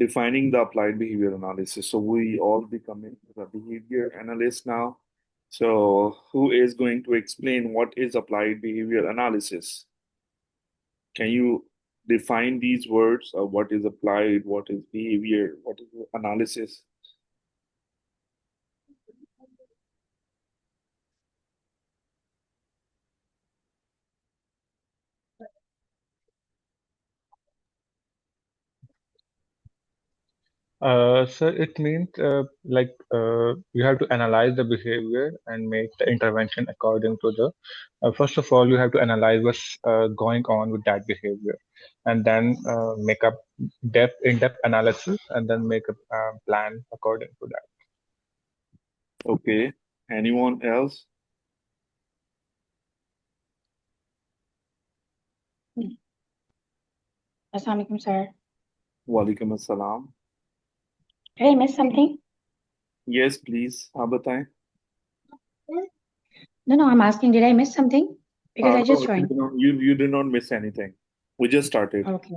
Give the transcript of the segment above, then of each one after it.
defining the applied behavior analysis. So we all becoming the behavior analyst now. So who is going to explain what is applied behavior analysis? Can you define these words of what is applied, what is behavior, what is analysis? So it means you have to analyze the behavior and make the intervention according to the. First of all, you have to analyze what's going on with that behavior, and then make a in-depth analysis, and then make a plan according to that. Okay. Anyone else? Assalamualaikum, sir. Walaikum assalam. Did I miss something? Yes, please. आप बताएं. No, I'm asking, did I miss something? Because I No, just joined. you did not miss anything. We just started. Okay.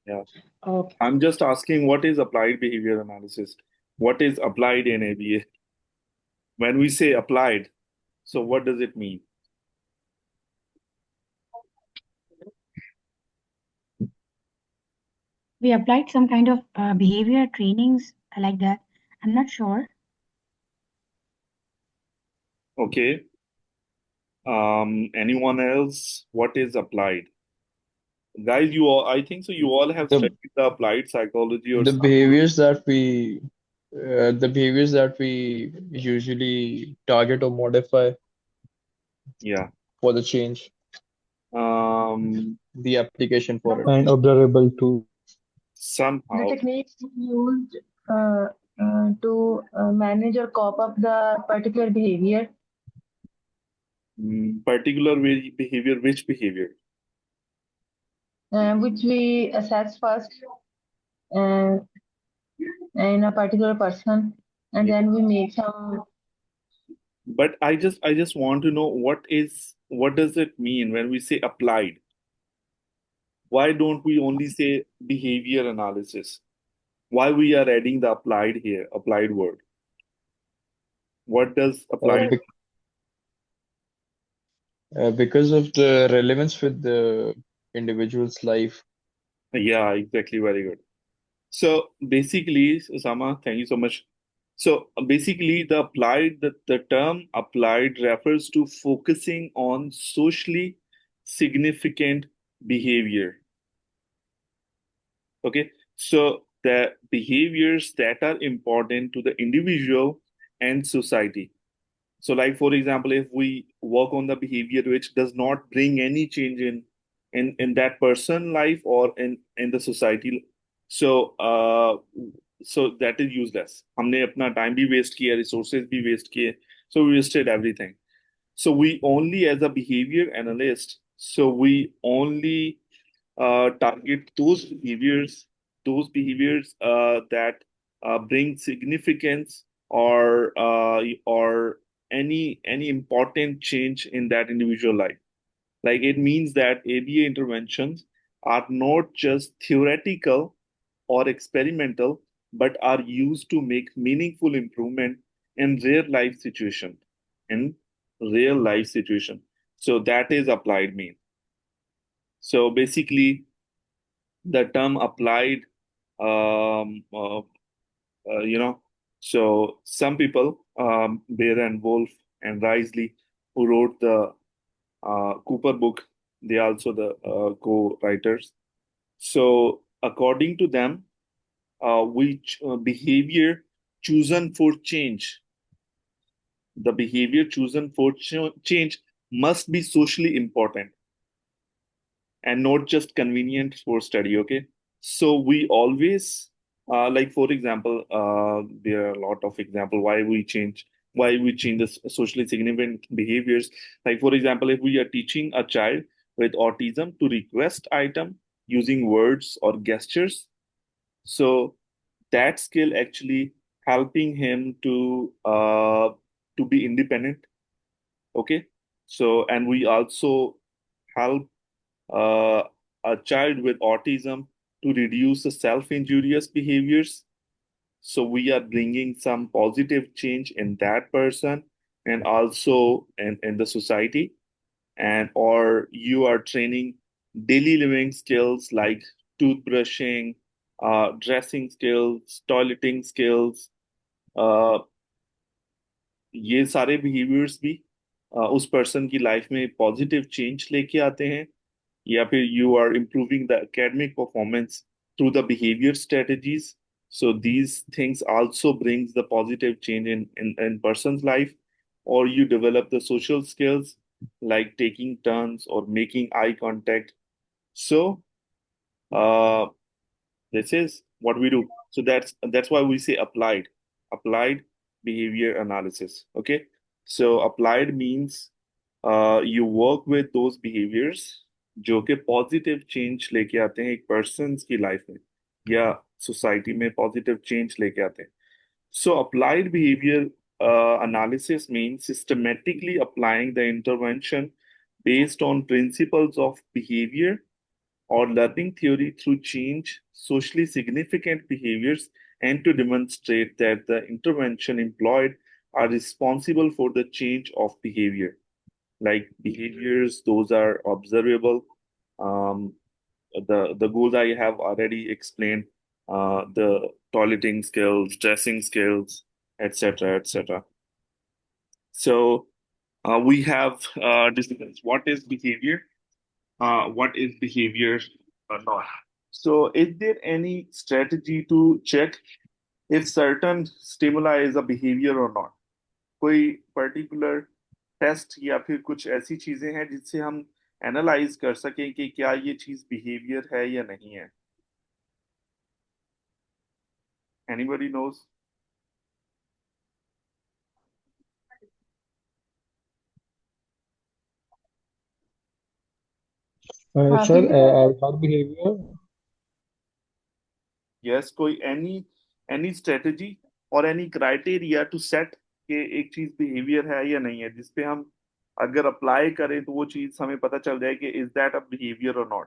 Yeah. Okay. I'm just asking what is applied behavior analysis? What is applied in ABA? When we say applied, so what does it mean? We applied some kind of behavior trainings like that. I'm not sure. Okay. Anyone else? What is applied? Guys, you all, I think so. You all have The studied the applied psychology or the something. behaviors that we usually target or modify Yeah. for the change, Um, the application for it. And observable too. The somehow. techniques used to manage or cop up the particular behavior. Particular behavior, which behavior? Which we assess first uh, in a particular person, and Yeah. then we make some. But I just want to know what does it mean when we say applied? Why don't we only say behavior analysis? Why we are adding the applied here, applied word? What does Uh, applied? bec because of the relevance with the individual's life. Yeah, exactly. Very good. So basically, Osama, thank you so much. So basically, the term applied refers to focusing on socially significant behavior. Okay, so the behaviors that are important to the individual and society. So, like for example, if we work on the behavior which does not bring any change in that person life or in the society, so so that is useless. हमने अपना time भी waste किया, resources भी waste किए, so we wasted everything. So we only, as a behavior analyst, so we only target those behaviors that bring significance or any important change in that individual life. Like it means that ABA interventions are not just theoretical or experimental, but are used to make meaningful improvement in real life situation. In real life situation. So that is applied mean. So basically, the term applied, um, uh, you know, so some people, Bear and Wolf and Risley, who wrote the Cooper book, they are also the co-writers. So according to them, which behavior chosen for change, the behavior chosen for change must be socially important and not just convenient for study. Okay, so we always like for example, there are a lot of example why we change the socially significant behaviors. Like for example, if we are teaching a child with autism to request item using words or gestures, so that skill actually helping him to be independent. Okay, so and we also help uh, a child with autism to reduce the self-injurious behaviors. So we are bringing some positive change in that person and also in the society. And or you are training daily living skills like toothbrushing, dressing skills, toileting skills, uh, ये सारे behaviours भी उस person की life में positive change लेके आते हैं या फिर you are improving the academic performance through the behaviour strategies so these things also brings the positive change in person's life or you develop the social skills like taking turns or making eye contact so uh, this is what we do. So that's why we say applied behavior analysis. Okay. So applied means you work with those behaviors जो कि positive change लेके आते हैं एक person की life में या society में पॉजिटिव चेंज लेके आते हैं. So applied behavior analysis means systematically applying the intervention based on principles of behavior or learning theory through change socially significant behaviors and to demonstrate that the intervention employed are responsible for the change of behavior. Like behaviors, those are observable. Um, the goals I have already explained, the toileting skills, dressing skills, etc., etc. So we have disciplines. What is behavior? What is behavior or not. So, is there any strategy to check if certain stimuli is a behavior or not? कोई particular test या फिर कुछ ऐसी चीजें हैं जिससे हम analyse कर सकें कि क्या ये चीज बिहेवियर है या नहीं है? Anybody knows? Sir, alpha behavior. Yes, कोई any strategy or any criteria to set कि एक चीज बिहेवियर है या नहीं है जिसपे हम अगर अप्लाई करें तो वो चीज हमें पता चल जाए कि is that a behaviour or not.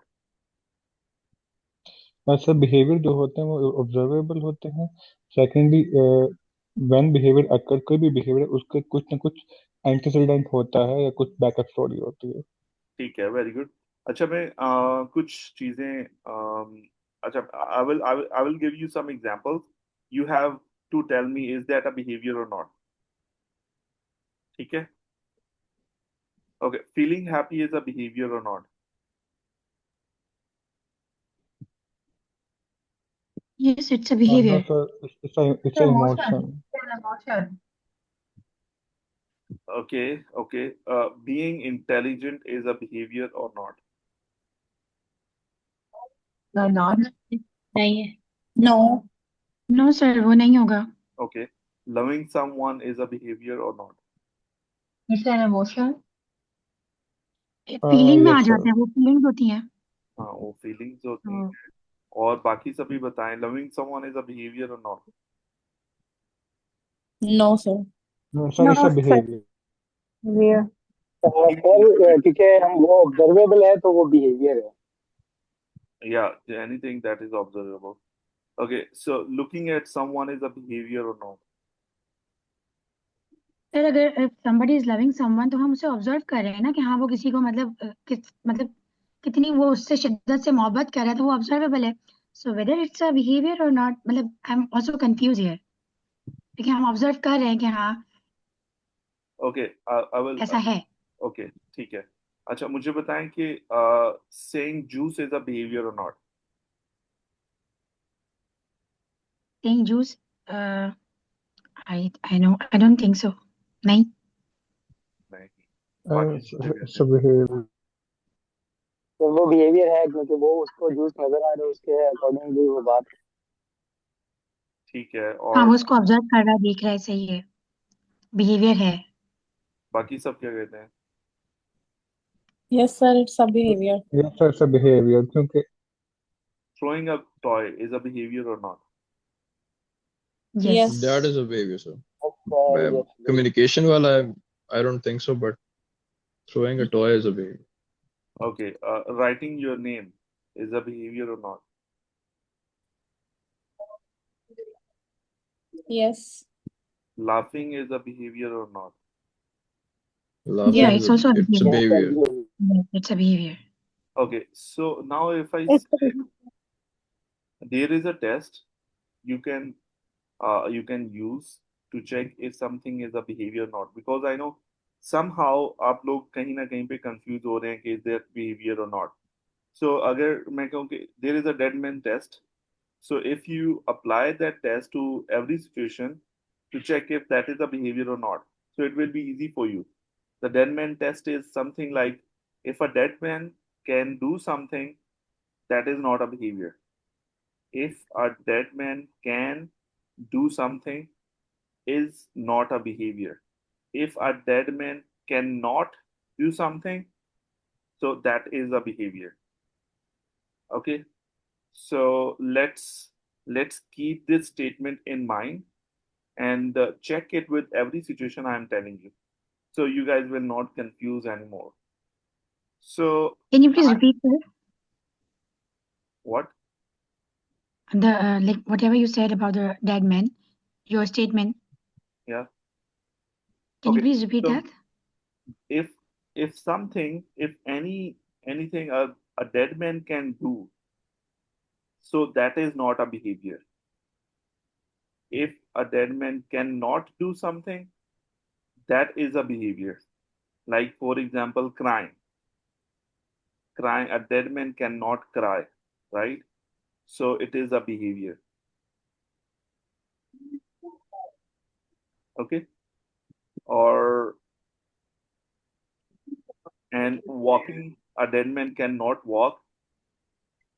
Sir behaviour जो होते हैं वो ऑब्जर्वेबल होते हैं. सेकेंडली व्हेन बिहेवियर अकर कोई भी बिहेवियर उसके कुछ ना कुछ एंटीसीडेंट होता है या कुछ बैकअप स्टोरी होती है. ठीक है, वेरी गुड. अच्छा मैं कुछ चीजें अच्छा I will give you some examples. You have to tell me is that a behaviour or not. ठीक है. Okay, feeling happy is a behaviour or not. Yes, it's a No, behavior. sir, it's a emotion. Emotion. Okay, okay. Being intelligent is a behavior or not. No, not. नहीं है. No. No, sir, वो नहीं होगा. Okay. Loving someone is a behavior or not. It's an emotion. Feeling में आ Yes, sir. जाते हैं, वो feelings होती हैं. हाँ, वो फीलिंग्स होती हैं. तो और बाकी सभी बताएं, loving someone is a behaviour or not. No, sir. No, sir, it's a behavior. Sir क्योंकि हम वो ऑब्जर्वेबल है तो वो बिहेवियर है. या anything that is observable. Okay, so looking at someone is a behaviour or not. Sir अगर if somebody is loving someone तो हम उसे ऑब्जर्व कर रहे हैं ना कि हाँ वो किसी को मतलब मतलब कितनी वो उससे शिद्दत से मोहब्बत कर रहा है तो वो ऑब्जर्वेबल है. So whether it's a behaviour or not मतलब I am also confuse here क्योंकि हम ऑब्जर्व कर रहे हैं कि हाँ ओके, आई विल. ऐसा है. ओके, ठीक है. अच्छा मुझे बताएं कि saying juice is a behaviour or not. Taking juice I know I don't think so. नहीं. नहीं. It's a behavior. तो वो बिहेवियर है क्योंकि वो उसको जूस नजर आ रहा है उसके अकॉर्डिंगली वो बात. ठीक है. हाँ और वो उसको ऑब्जर्व कर रहा है, देख रहा है, सही है, बिहेवियर है. बाकी सब क्या कहते हैं? Yes, sir. It's a behavior. Yes, sir, it's a behavior क्योंकि Throwing a toy is a behavior or not. Yes. That is a behavior, sir. Yes. Communication wala, I don't think so, but throwing a toy is a behavior. Okay, writing your name is a behavior or not. Yes. Laughing is a behavior or not? Laughing Yeah, is it's also a it's a behavior. behavior. Yeah, it's a behavior. Okay, so now if I It's say there is a test you can use to check if something is a behavior or not, because I know somehow आप लोग कहीं ना कहीं पे confuse हो रहे हैं कि is there behavior or not. So अगर मैं कहूँ कि there is a dead man test, so if you apply that test to every situation to check if that is a behavior or not, so it will be easy for you. The dead man test is something like if a dead man can do something, that is not a behavior. If a dead man can do something, is not a behavior. If a dead man cannot do something, so that is a behavior. Okay, so let's keep this statement in mind and check it with every situation I'm telling you, so you guys will not confuse anymore. So Can you please repeat that? what? The like whatever you said about the dead man, your statement. Yeah. Can you Okay. please repeat So that? if something, if anything a dead man can do, so that is not a behavior. If a dead man cannot do something, that is a behavior. Like for example, crying. Crying, a dead man cannot cry, right? So it is a behavior. Okay. Or and walking, a dead man cannot walk.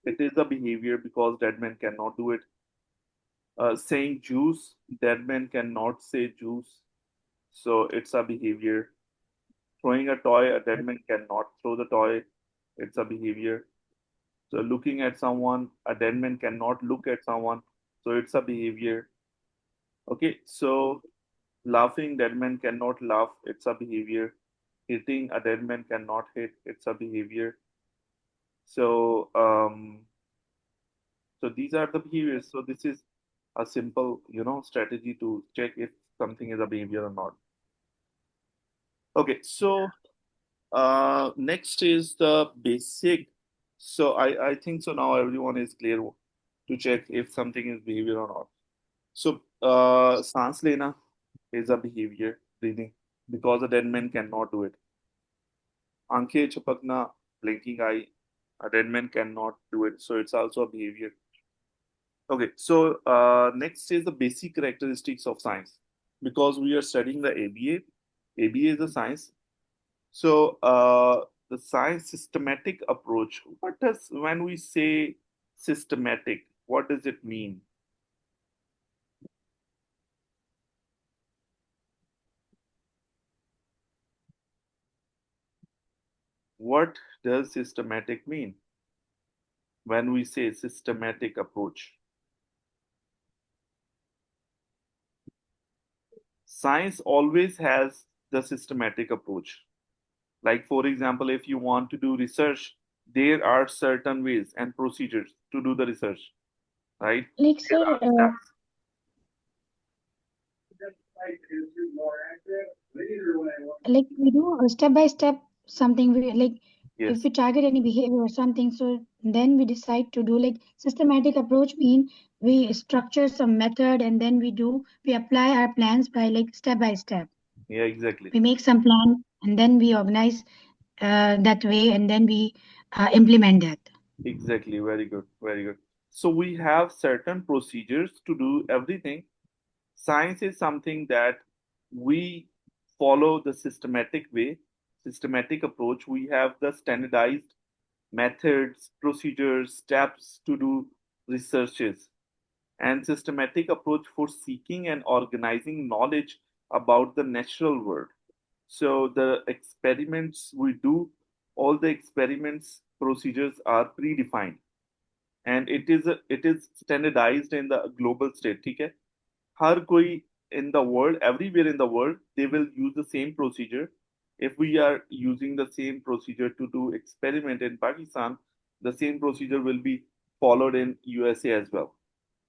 It is a behavior because dead man cannot do it. Saying juice, dead man cannot say juice, so it's a behavior. Throwing a toy, a dead man cannot throw the toy, it's a behavior. So looking at someone, a dead man cannot look at someone, so it's a behavior. Okay, so laughing, dead man cannot laugh, it's a behavior. Hitting, a dead man cannot hit, it's a behavior. So so these are the behaviors. So this is a simple, strategy to check if something is a behavior or not. Okay, so next is the basic. So I think so now everyone is clear to check if something is behavior or not. So सांस लेना is a behavior, breathing, because a dead man cannot do it. आंखें झपकना, blinking eye, a dead man cannot do it, so it's also a behavior. Okay, so next is the basic characteristics of science, because we are studying the ABA. ABA is a science. So the science systematic approach. What does when we say systematic? What does it mean? What does systematic mean when we say systematic approach? Science always has the systematic approach. Like, for example, if you want to do research, there are certain ways and procedures to do the research, right? Like There sir, are steps. like we do step by step something. We like if Yes, we target any behavior or something, so then we decide to do like systematic approach. Mean we structure some method and then we apply our plans by like step by step. yeah, exactly. We make some plan and then we organize that way and then we implement that. Exactly. Very good. Very good. So we have certain procedures to do everything. Science is something that we follow the systematic way, systematic approach. We have the standardized methods, procedures, steps to do researches, and systematic approach for seeking and organizing knowledge about the natural world. So the experiments we do, all the experiments procedures are predefined, and it is standardized in the global state. ठीक है? हर कोई in the world, everywhere in the world, they will use the same procedure. If we are using the same procedure to do experiment in Pakistan, the same procedure will be followed in USA as well.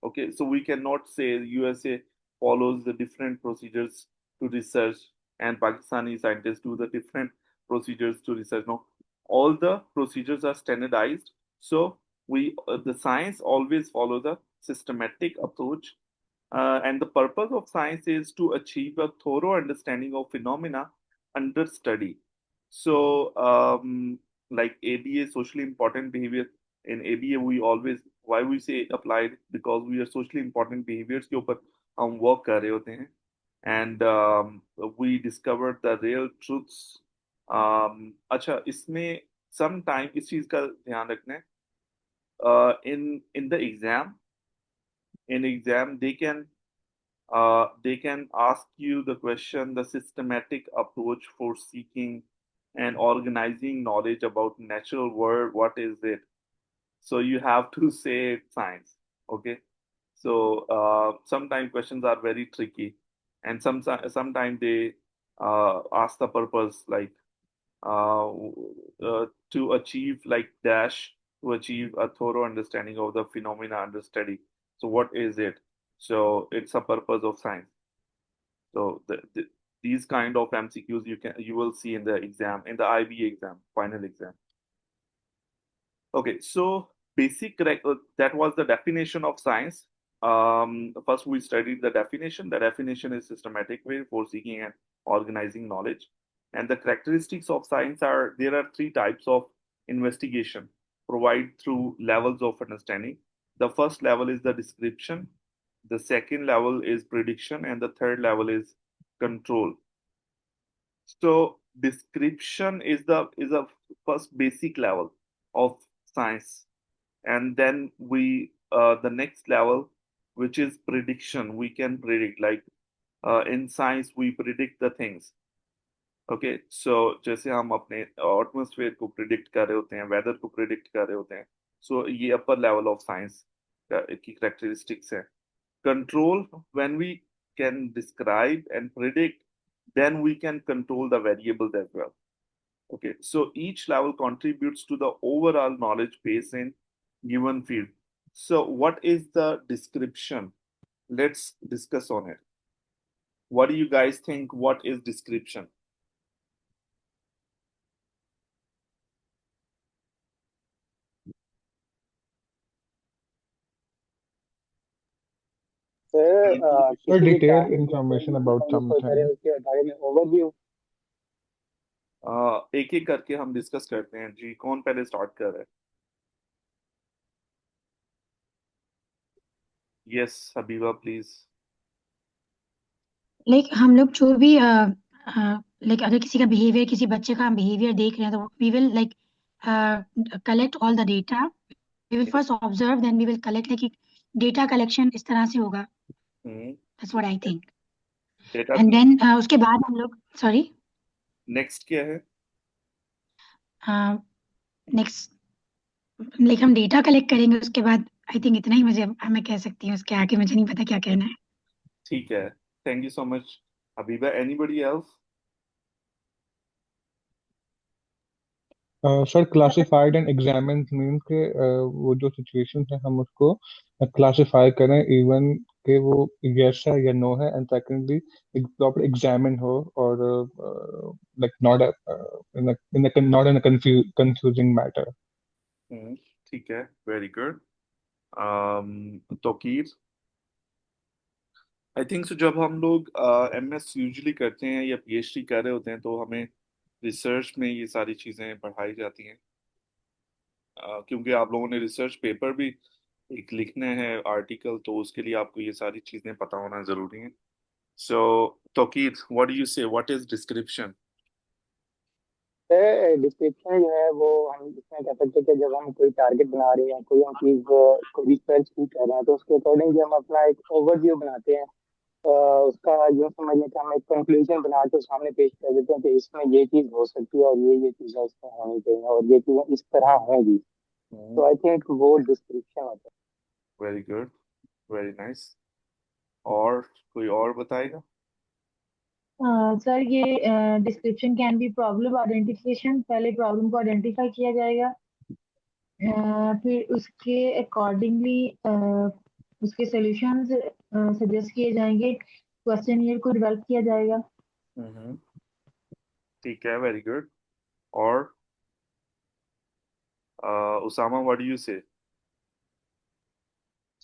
Okay, so we cannot say USA follows the different procedures to research, and Pakistani scientists do the different procedures to research. No, all the procedures are standardized. So the science always follow the systematic approach, and the purpose of science is to achieve a thorough understanding of phenomena under study. So, like ABA, socially important behavior. In ABA, we always, why we say applied, because we are socially important behaviors के ऊपर हम work कर रहे होते हैं, and we discovered the real truths. अच्छा, इसमें sometime इस चीज का ध्यान रखना है. In the exam, they can ask you the question, the systematic approach for seeking and organizing knowledge about natural world. What is it? So you have to say science. Okay. So sometimes questions are very tricky, and sometimes they ask the purpose like uh, to achieve like dash to achieve a thorough understanding of the phenomena under study. So what is it? So it's a purpose of science. So these kind of MCQs you will see in the exam, in the IB exam, final exam. Okay, so that was the definition of science. First we studied the definition. The definition is systematic way for seeking and organizing knowledge. And the characteristics of science are, there are three types of investigation provided through levels of understanding. The first level is the description, the second level is prediction, and the third level is control. So description is the first basic level of science, and then the next level, which is prediction. We can predict, like in science we predict the things. Okay, so जैसे हम अपने atmosphere को predict कर रहे होते हैं, weather को predict कर रहे होते हैं, सो ये अपर लेवल ऑफ साइंस की कैरेक्टरिस्टिक्स है. Control, when we can describe and predict, then we can control the variables as well. Okay, so each level contributes to the overall knowledge base in given field. So what is the description? Let's discuss on it. What do you guys think? What is description? Sir Or किसी भी detailed target या कोई information भी about हम discuss करें something. उसके बारे में ओवरव्यू. एक एक करके हम डिस्कस करते हैं जी. कौन पहले स्टार्ट कर रहा है? Yes, Habiba please. लाइक हम लोग जो भी लाइक अगर किसी का बिहेवियर, किसी बच्चे का बिहेवियर देख रहे हैं, तो we will like collect all the data. We will first observe, then we will collect. Like data collection इस तरह से होगा. That's what I think. Data and then उसके बाद हम लोग, सॉरी, नेक्स्ट क्या है? नेक्स्ट लाइक हम डेटा कलेक्ट करेंगे. उसके बाद आई थिंक इतना ही मुझे मैं कह सकती हूँ. उसके आगे मुझे नहीं पता क्या कहना है. ठीक है, thank you so much Habiba. Anybody else? Sir classified and examined mean के वो जो सिचुएशन है हम उसको क्लासिफाई करें, इवन के वो यस है या नो है, एंड सेकेंडली प्रॉपर एग्जामिन हो, और like not not in confusing matter. ठीक है, very good. Tauqeer, I think so जब हम लोग MS यूजुअली करते हैं या PhD कर रहे होते हैं, तो हमें रिसर्च में ये सारी चीज़ें पढ़ाई जाती हैं, क्योंकि आप लोगों ने रिसर्च पेपर भी एक लिखना है, आर्टिकल, तो उसके लिए आपको ये सारी चीज़ें पता होना ज़रूरी है. सो तौकीर, व्हाट डू यू से, what is description? Sir description जो है वो हम इसमें कह सकते हैं कि जब हम कोई टारगेट बना रहे हैं, कोई हम चीज़ को रिसर्च की कर रहे हैं, तो उसके अकॉर्डिंग हम अपना एक ओवरव्यू बनाते हैं. उसका यूँ समझ लें कि हम एक कंक्लूजन बना के सामने पेश कर देते हैं कि इसमें ये चीज़ हो सकती है और ये चीज़ें इसमें होनी चाहिए और ये चीज़ें इस तरह होंगी. तो आई थिंक वो डिस्क्रिप्शन होता है. Very good, very nice. और कोई और बताएगा? सर ये description can be problem identification. पहले प्रॉब्लम को आइडेंटिफाई किया जाएगा, फिर उसके अकॉर्डिंगली उसके सॉल्यूशंस सजेस्ट किए जाएंगे, क्वेश्चनियर को डेवलप किया जाएगा। हम्म, ठीक है, वेरी गुड। और उसामा, व्हाट डू यू से?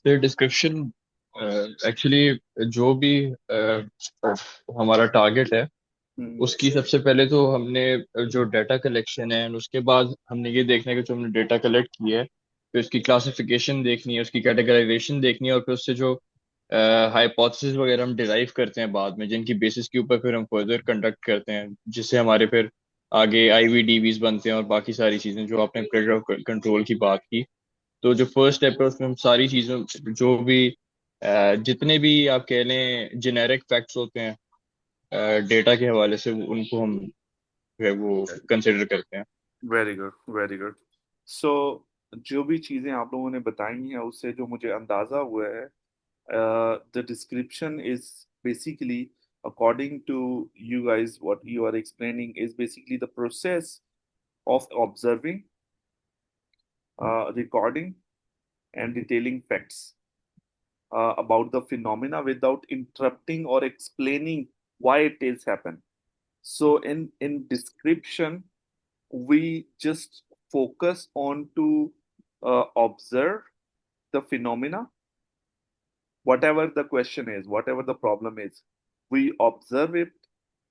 डिस्क्रिप्शन एक्चुअली जो भी हमारा टारगेट है उसकी सबसे पहले तो हमने जो डाटा कलेक्शन है उसके बाद हमने ये देखना है कि जो हमने डाटा कलेक्ट किया है फिर उसकी क्लासिफिकेशन देखनी है, उसकी कैटेगराइजेशन देखनी है, और फिर उससे जो हाइपोथेसिस वगैरह हम डिराइव करते हैं बाद में, जिनकी बेसिस के ऊपर फिर हम फर्दर कंडक्ट करते हैं, जिससे हमारे फिर आगे आईवीडीवीज बनते हैं और बाकी सारी चीजें जो आपने प्रेशर ऑफ कंट्रोल की बात की। तो जो फर्स्ट स्टेप है उसमें हम सारी चीजों जो भी जितने भी आप कह लें जेनेरिक फैक्ट्स होते हैं डेटा के हवाले से उनको हम जो है वो कंसिडर करते हैं। Very good, very good. So जो भी चीजें आप लोगों ने बताई हैं उससे जो मुझे अंदाजा हुआ है, the description is basically, according to you guys, what you are explaining is basically the process of observing, recording, and detailing facts about the phenomena without interrupting or explaining why it is happened. So in description, we just focus on to observe the phenomena, whatever the question is, whatever the problem is. We observe it,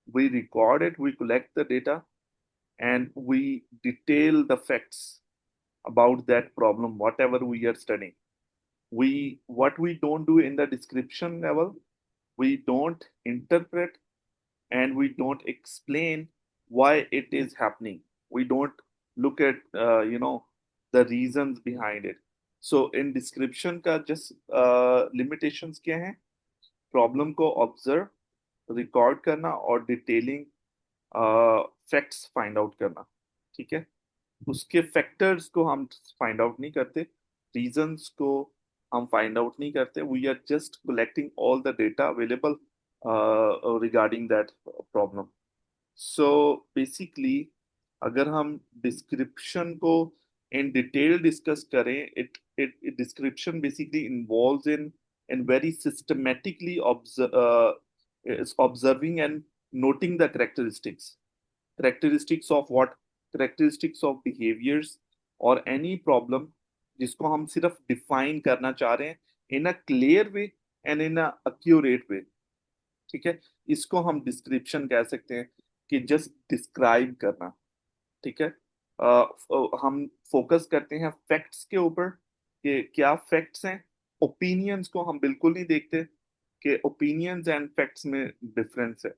we record it, we collect the data, and we detail the facts about that problem, whatever we are studying. We what we don't do in the description level, we don't interpret and we don't explain why it is happening. We don't look at the reasons behind it. So in description का just limitations क्या हैं? Problem को observe, record करना और detailing facts find out करना। ठीक है, उसके फैक्टर्स को हम फाइंड आउट नहीं करते, रीजंस को हम फाइंड आउट नहीं करते, we are just collecting all the data available regarding that problem. So basically अगर हम डिस्क्रिप्शन को इन डिटेल डिस्कस करें, it description basically involves in very systematically observing and noting the characteristics of what, characteristics of behaviors और any problem जिसको हम सिर्फ define करना चाह रहे हैं in a clear way and in a accurate way. ठीक है, इसको हम डिस्क्रिप्शन कह सकते हैं कि जस्ट डिस्क्राइब करना। ठीक है, हम फोकस करते हैं फैक्ट्स के ऊपर कि क्या फैक्ट्स हैं। ओपिनियंस को हम बिल्कुल नहीं देखते कि ओपिनियंस एंड फैक्ट्स में डिफरेंस है।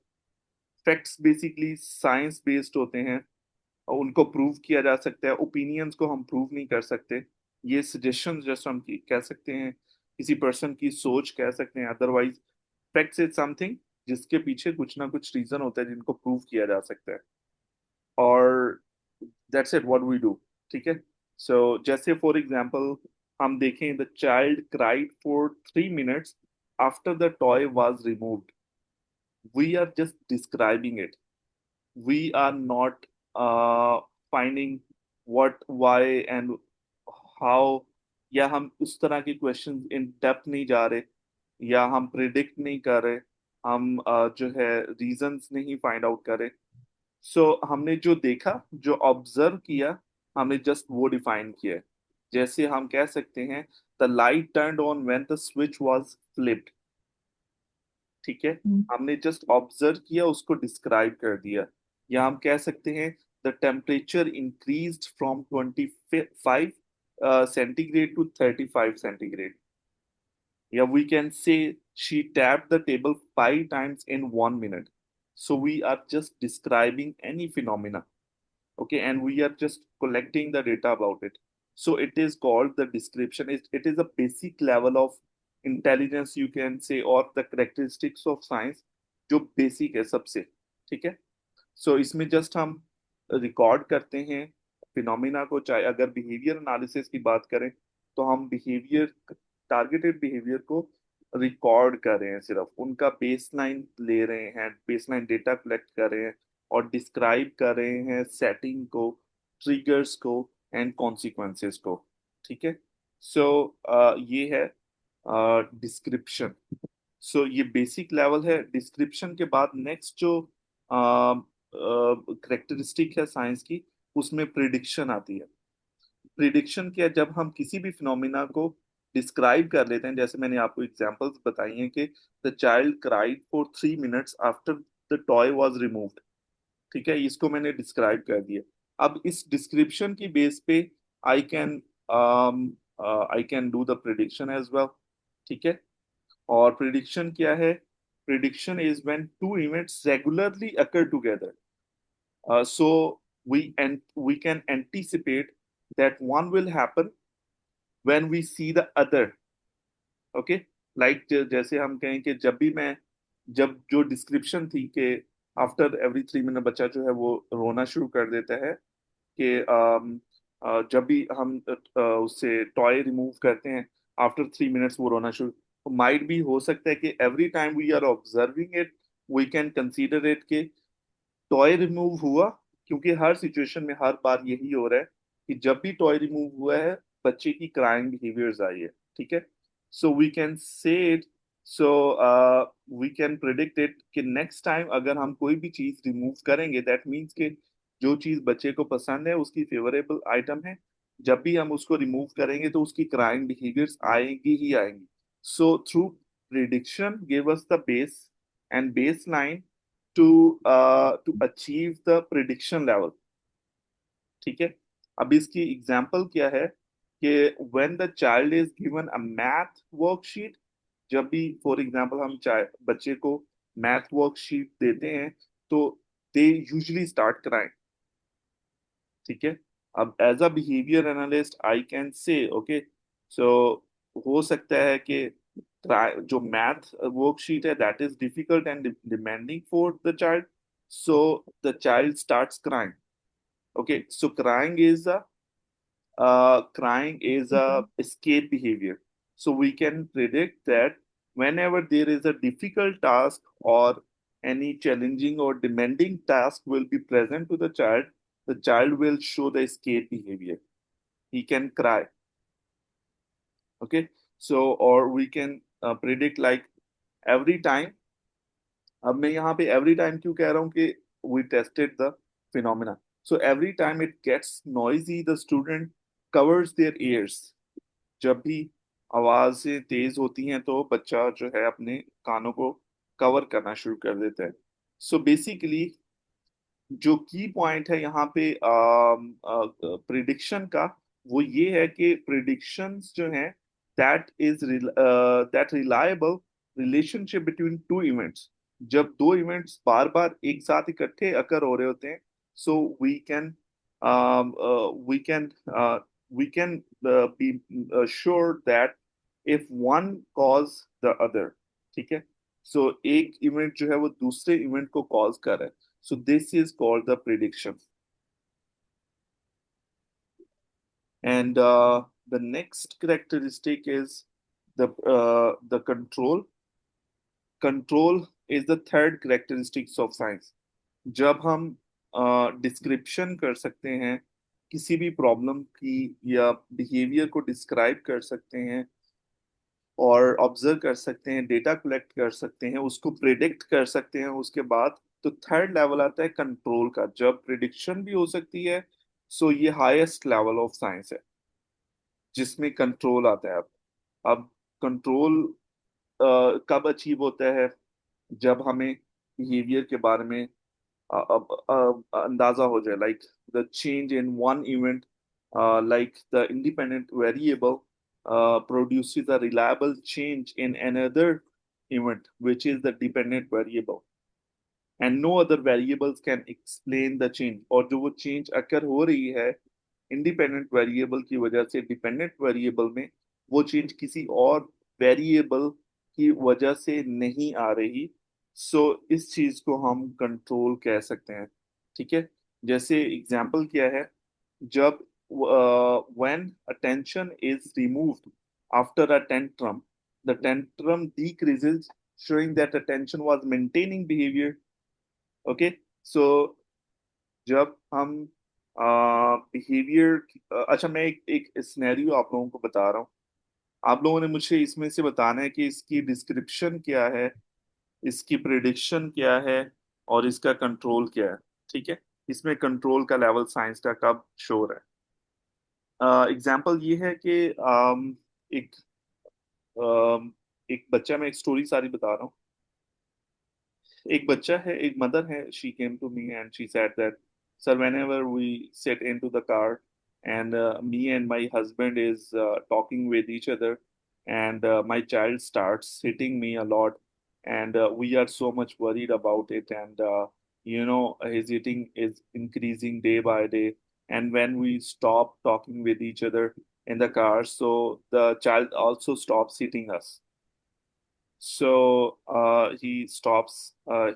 फैक्ट्स बेसिकली साइंस बेस्ड होते हैं और उनको प्रूव किया जा सकता है, ओपिनियंस को हम प्रूव नहीं कर सकते। ये सजेशन जैसे हम कह सकते हैं, किसी पर्सन की सोच कह सकते हैं, अदरवाइज फैक्ट्स इज समथिंग जिसके पीछे कुछ ना कुछ रीजन होता है जिनको प्रूव किया जा सकता है। और that's it what we do. ठीक है, सो जैसे फॉर एग्जांपल हम देखें, the child cried for 3 minutes after the toy was removed. We are just describing it, we are not finding what, why and how, या हम उस तरह के क्वेश्चन इन डेप्थ नहीं जा रहे, या हम प्रिडिक्ट नहीं कर रहे, हम जो है रीजंस नहीं फाइंड आउट कर रहे। सो हमने जो देखा, जो ऑब्जर्व किया, हमने जस्ट वो डिफाइन किया है। जैसे हम कह सकते हैं the light turned on when the switch was flipped. ठीक है, हमने जस्ट ऑब्जर्व किया, उसको डिस्क्राइब कर दिया। या हम कह सकते हैं the temperature increased from 25 centigrade to 35 centigrade. या we can say she tapped the table 5 times in 1 minute। So we are just describing any phenomena, okay, and we are just collecting the data about it. So it is called the description. It is a basic level of intelligence you can say, or the characteristics of science जो basic है सबसे। ठीक है, सो इसमें just हम record करते हैं phenomena को। चाहे अगर बिहेवियर एनालिसिस की बात करें तो हम बिहेवियर, टारगेटेड बिहेवियर को रिकॉर्ड कर रहे हैं, सिर्फ उनका बेसलाइन ले रहे हैं, बेसलाइन डेटा कलेक्ट कर रहे हैं और डिस्क्राइब कर रहे हैं सेटिंग को, ट्रिगर्स को एंड कॉन्सिक्वेंसेस को। ठीक है, सो ये है डिस्क्रिप्शन। सो ये बेसिक लेवल है। डिस्क्रिप्शन के बाद नेक्स्ट जो करेक्टरिस्टिक है साइंस की, उसमें प्रिडिक्शन आती है। प्रिडिक्शन क्या है? जब हम किसी भी फिनोमिना को डिस्क्राइब कर लेते हैं, जैसे मैंने आपको एग्जांपल्स बताई हैं कि the child cried for 3 minutes after the toy was removed. ठीक है, इसको मैंने डिस्क्राइब कर दिया। अब इस डिस्क्रिप्शन की बेस पे I can I can do the prediction as well. ठीक है। और प्रिडिक्शन क्या है? Prediction is when two events regularly occur together, so we can anticipate that one will happen when we see the other. Okay, like जैसे हम कहें कि जब जो डिस्क्रिप्शन थी कि आफ्टर एवरी 3 मिनट बच्चा जो है वो रोना शुरू कर देता है, कि जब भी हम उससे टॉय रिमूव करते हैं, आफ्टर 3 मिनट्स वो रोना शुरू, तो माइट भी हो सकता है कि every time we are observing it, we can consider it के टॉय रिमूव हुआ, क्योंकि हर सिचुएशन में हर बार यही हो रहा है कि जब भी टॉय रिमूव हुआ है बच्चे की क्राइंग बिहेवियर्स आई है। ठीक है। So we can say it, so we can predict it कि नेक्स्ट टाइम अगर हम कोई भी चीज रिमूव करेंगे, दैट मीन्स कि जो चीज बच्चे को पसंद है, उसकी फेवरेबल आइटम है, जब भी हम उसको रिमूव करेंगे तो उसकी क्राइंग बिहेवियर्स आएंगी ही आएंगी। So through prediction give us the base and base line to achieve the prediction level। ठीक है। अब इसकी एग्जाम्पल क्या है कि when the child is given a math worksheet, जब भी फॉर एग्जाम्पल हम बच्चे को मैथ वर्कशीट देते हैं तो दे यूजली स्टार्ट कराएं। ठीक है। अब as a behavior analyst I can say okay, so हो सकता है कि जो मैथ वर्कशीट है that is difficult and demanding for the child, so the child starts crying. Okay, so crying is a escape behavior. So we can predict that whenever there is a difficult task or any challenging or demanding task will be present to the child will show the escape behavior. He can cry. Okay, so or we can predict like every time। अब मैं यहाँ पे every time क्यों कह रहा हूँ कि we tested the phenomena. So every time it gets noisy, the student covers their ears। जब भी आवाजें तेज होती हैं तो बच्चा जो है अपने कानों को कवर करना शुरू कर देता है। सो बेसिकली जो की पॉइंट है यहाँ पे प्रिडिक्शन का, वो ये है कि प्रिडिक्शंस जो हैं that reliable relationship between two events. जब दो इवेंट्स बार बार एक साथ इकट्ठे अकर हो रहे होते हैं, so we can we can be sure that if one cause the other। ठीक है। सो एक इवेंट जो है वो दूसरे इवेंट को कॉज कर रहा है, so this is called the prediction। And the next characteristic is the control। Control is the third characteristics of science। जब हम डिस्क्रिप्शन कर सकते हैं किसी भी प्रॉब्लम की या बिहेवियर को डिस्क्राइब कर सकते हैं और ऑब्जर्व कर सकते हैं, डेटा कलेक्ट कर सकते हैं, उसको प्रिडिक्ट कर सकते हैं, उसके बाद तो थर्ड लेवल आता है कंट्रोल का। जब प्रिडिक्शन भी हो सकती है, सो ये हाईएस्ट लेवल ऑफ साइंस है जिसमें कंट्रोल आता है। अब कंट्रोल कब अचीव होता है? जब हमें बिहेवियर के बारे में अंदाजा हो जाए, like the change in one event, like the independent variable produces a reliable change in another event, which is the dependent variable, and no other variables can explain the change। और जो वो change अकर हो रही है independent variable की वजह से dependent variable में, वो चेंज किसी और वेरिएबल की वजह से नहीं आ रही। सो इस चीज को हम कंट्रोल कह सकते हैं। ठीक है। जैसे एग्जाम्पल क्या है? जब when attention is removed after a tantrum, the tantrum decreases, showing that attention was maintaining behavior। Okay, so जब हम बिहेवियर, अच्छा मैं एक सिनेरियो आप लोगों को बता रहा हूँ आप लोगों ने मुझे इसमें से बताना है कि इसकी डिस्क्रिप्शन क्या है, इसकी प्रिडिक्शन क्या है, और इसका कंट्रोल क्या है। ठीक है, इसमें कंट्रोल का लेवल साइंस का कब शो है। एग्जाम्पल ये है कि एक एक बच्चा, मैं एक स्टोरी सारी बता रहा हूँ। एक बच्चा है, एक मदर है, she came to me and she said that, sir, whenever we sit into the car and me and my husband is talking with each other, and my child starts hitting me a lot, and we are so much worried about it, and his hitting is increasing day by day, and when we stop talking with each other in the car, so the child also stops hitting us. So he stops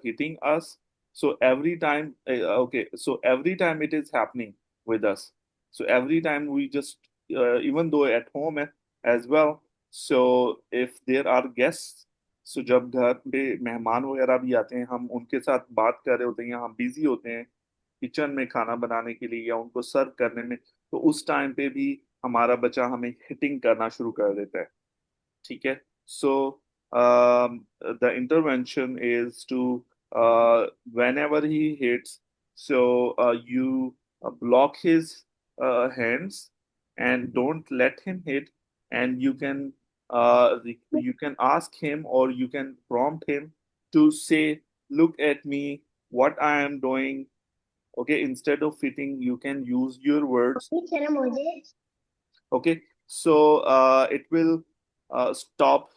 hitting us. So every time, okay, so every time it is happening with us. So every time we just, even though at home as well. So if there are guests, so जब घर पे मेहमान वगैरह भी आते हैं, हम उनके साथ बात कर रहे होते हैं या हम बिजी होते हैं किचन में खाना बनाने के लिए या उनको सर्व करने में, तो उस टाइम पे भी हमारा बच्चा हमें हिटिंग करना शुरू कर देता है। ठीक है, सो the intervention is to, whenever he hits, so you block his hands and don't let him hit, and you can ask him or you can prompt him to say, look at me, what I am doing. Okay, instead of hitting, you can use your words. Okay, so it will stop,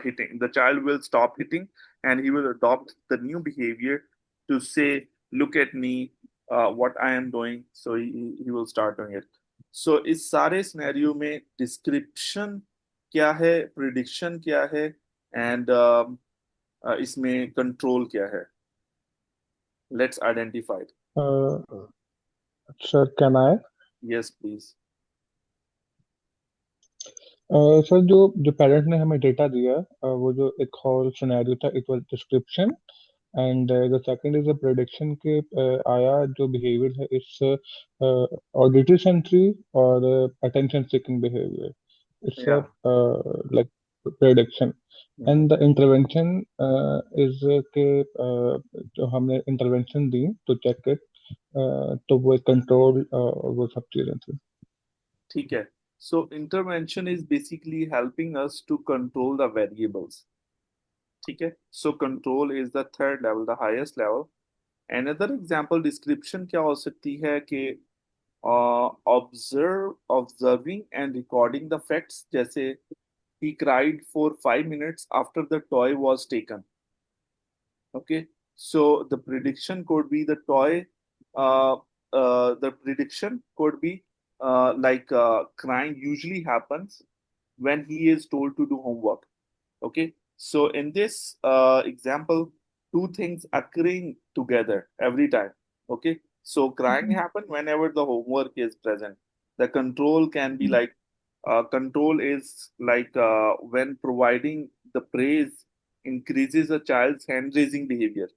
hitting. The child will stop hitting, and he will adopt the new behavior to say, look at me, what I am doing. So he will start doing it. So इस सारे scenario में description क्या है, prediction क्या है, and इसमें control क्या है, let's identify. Sir, can I? Yes please. Sir, जो पेरेंट ने हमें डेटा दिया, वो जो एक होल सिनेरियो था, it was description, and the second is a prediction के आया जो बिहेवियर है, इट्स ऑडिटरी सेंट्री और अटेंशन सीकिंग बिहेवियर, इट्स या like prediction, and the intervention is के जो हमने इंटरवेंशन दी टू चेक इट, तो वो कंट्रोल वो सब चीजें थी। ठीक है, so intervention is basically helping us to control the variables. ठीक है, so control is the third level, the highest level. Another example description क्या हो सकती है कि observing and recording the facts, जैसे he cried for 5 minutes after the toy was taken. Okay, so the prediction could be uh, the prediction could be like crying usually happens when he is told to do homework. Okay, so in this example, two things occurring together every time. Okay, so crying happen whenever the homework is present. The control can be like, control is like when providing the praise increases a child's hand raising behavior.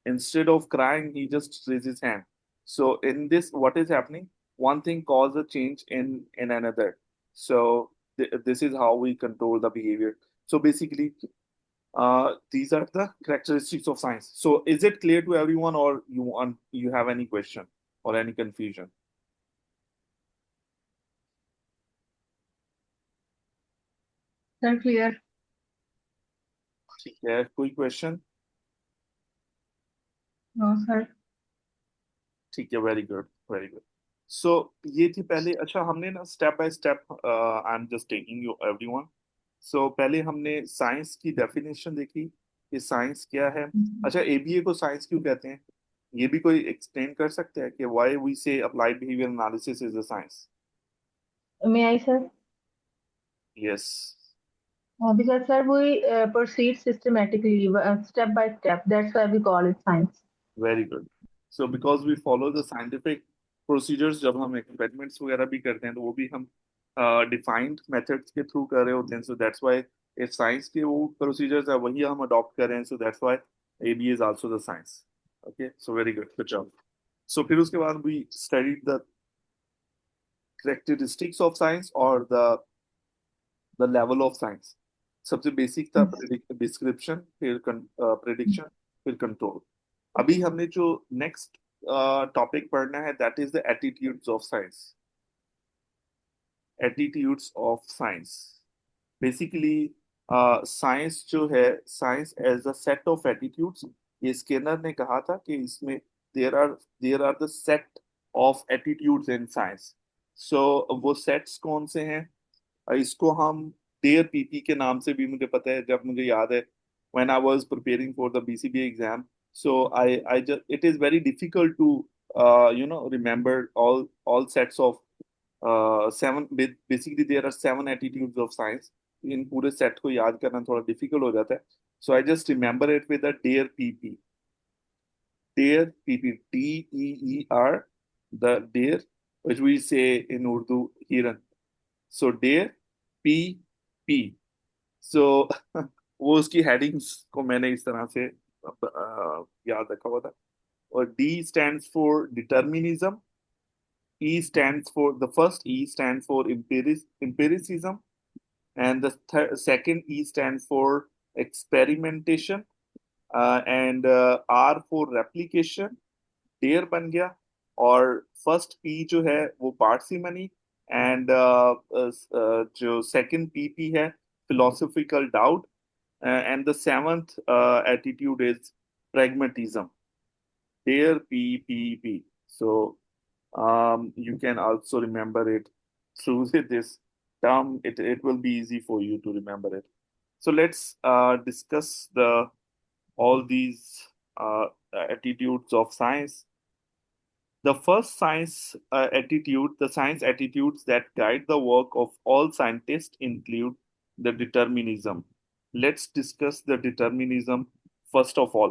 Instead of crying, he just raises hand. So in this, what is happening? One thing causes a change in another. So this is how we control the behavior. So basically, these are the characteristics of science. So is it clear to everyone, or you have any question or any confusion? Sir, clear. ठीक है, कोई question? No, sir. ठीक है, very good, very good. So ये थी पहले, अच्छा हमने ना step by step, I am just taking you everyone. So पहले हमने साइंस की डेफिनेशन देखी कि साइंस क्या है। अच्छा, एबीए को साइंस क्यों कहते हैं, ये भी कोई एक्सप्लेन कर सकते हैं कि व्हाई वी से applied behaviour analysis is a science? May I, sir? Yes, Because, sir, we proceed systematically, step by step. That's why we call it science. Very good. So because we follow the scientific procedures, जब हम experiments वगैरह भी करते हैं तो वो भी हम डिफाइंड मेथड्स के थ्रू कर रहे होते हैं। So that's why if science के वो प्रोसीजर्स है वही हम अडॉप्ट कर रहे हैं, so that's why AB is also the science. Okay, so very good, good job. So फिर उसके बाद we studied the characteristics of science or the the level of science. सबसे बेसिक था डिस्क्रिप्शन, फिर प्रेडिक्शन, फिर कंट्रोल. अभी हमने जो नेक्स्ट टॉपिक पढ़ना है, that is the attitudes of science. Attitudes of science basically science जो है, science as a set of attitudes. ये स्किनर ने कहा था कि इसमें there are the set of attitudes in science. So वो सेट्स कौन से हैं? इसको हम डेयर पीपी के नाम से भी मुझे पता है, जब मुझे याद है when I was preparing for the BCBA exam. So I just it is very difficult to remember all sets of seven. Basically there are 7 attitudes of science. इन पूरे सेट को याद करना थोड़ा डिफिकल्ट हो जाता है. So I just remember it with the dare PP. Dare PP, DEER, the dare, which we say in Urdu hiran. So dare PP. So वो उसकी हेडिंग्स को मैंने इस तरह से याद रखा हुआ था. और D stands for determinism. E stands for, the first E stands for empiricism, and the second E stands for experimentation, and R for replication. डेयर बन गया. और फर्स्ट P जो है वो पार्सिमनी, एंड जो सेकंड PP है philosophical doubt, and the seventh attitude is pragmatism. Dare PPP. So you can also remember it through this term. It will be easy for you to remember it. So let's discuss all these attitudes of science. The first science the science attitudes that guide the work of all scientists include the determinism. Let's discuss the determinism first of all.